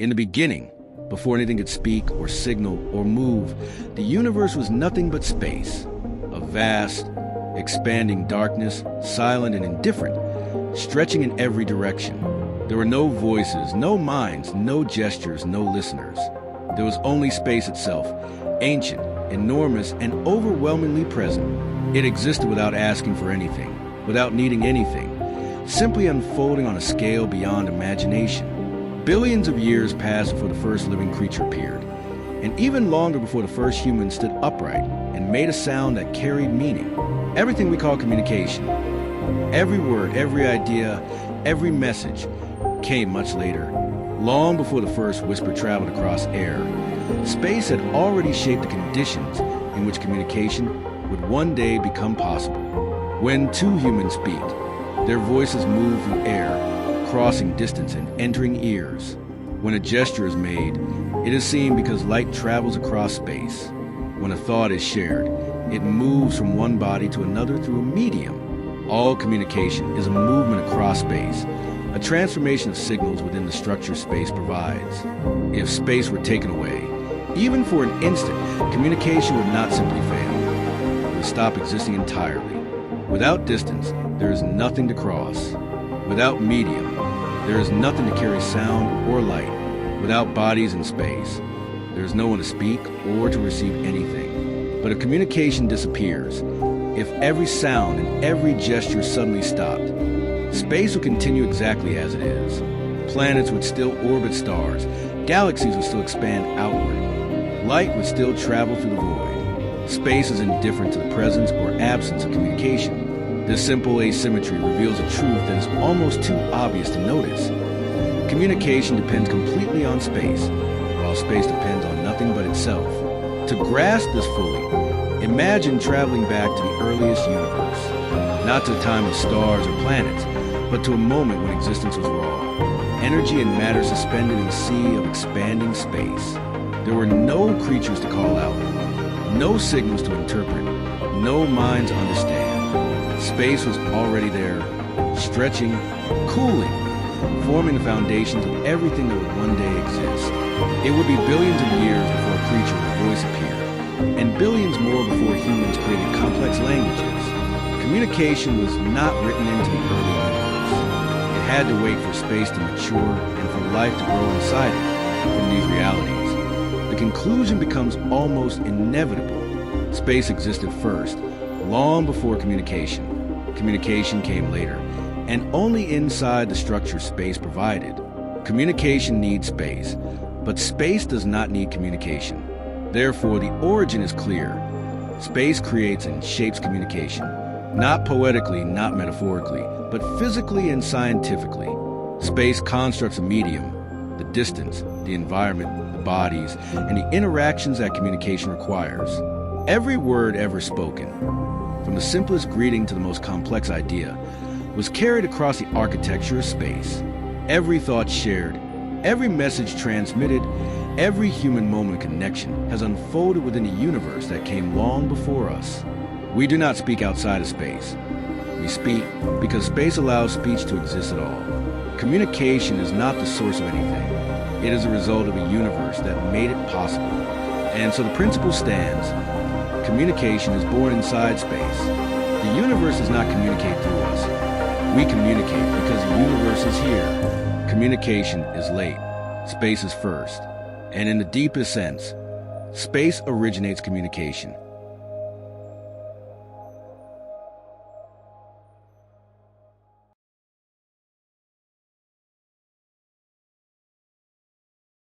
In the beginning, before anything could speak or signal or move, the universe was nothing but space. A vast, expanding darkness, silent and indifferent, stretching in every direction. There were no voices, no minds, no gestures, no listeners. There was only space itself, ancient, enormous, and overwhelmingly present. It existed without asking for anything, without needing anything, simply unfolding on a scale beyond imagination. Billions of years passed before the first living creature appeared, and even longer before the first human stood upright and made a sound that carried meaning. Everything we call communication, every word, every idea, every message, came much later. Long before the first whisper traveled across air, space had already shaped the conditions in which communication would one day become possible. When two humans speak, their voices move through air, crossing distance and entering ears. When a gesture is made, it is seen because light travels across space. When a thought is shared, it moves from one body to another through a medium. All communication is a movement across space, a transformation of signals within the structure space provides. If space were taken away, even for an instant, communication would not simply fail. It would stop existing entirely. Without distance, there is nothing to cross. Without medium, there is nothing to carry sound or light. Without bodies in space, there is no one to speak or to receive anything. But if communication disappears, if every sound and every gesture suddenly stopped, space would continue exactly as it is. Planets would still orbit stars, galaxies would still expand outward, light would still travel through the void. Space is indifferent to the presence or absence of communication. This simple asymmetry reveals a truth that is almost too obvious to notice. Communication depends completely on space, while space depends on nothing but itself. To grasp this fully, imagine traveling back to the earliest universe, not to a time of stars or planets, but to a moment when existence was raw, energy and matter suspended in a sea of expanding space. There were no creatures to call out, no signals to interpret, no minds to understand. Space was already there, stretching, cooling, forming the foundations of everything that would one day exist. It would be billions of years before a creature with a voice appeared, and billions more before humans created complex languages. Communication was not written into the early universe. It had to wait for space to mature and for life to grow inside it from these realities. The conclusion becomes almost inevitable. Space existed first, long before communication. Communication came later, and only inside the structure space provided. Communication needs space, but space does not need communication. Therefore, the origin is clear. Space creates and shapes communication, not poetically, not metaphorically, but physically and scientifically. Space constructs a medium, the distance, the environment, the bodies, and the interactions that communication requires. Every word ever spoken, from the simplest greeting to the most complex idea, was carried across the architecture of space. Every thought shared, every message transmitted, every human moment of connection has unfolded within a universe that came long before us. We do not speak outside of space. We speak because space allows speech to exist at all. Communication is not the source of anything. It is a result of a universe that made it possible. And so the principle stands. Communication is born inside space. The universe does not communicate through us. We communicate because the universe is here. Communication is late. Space is first. And in the deepest sense, space originates communication.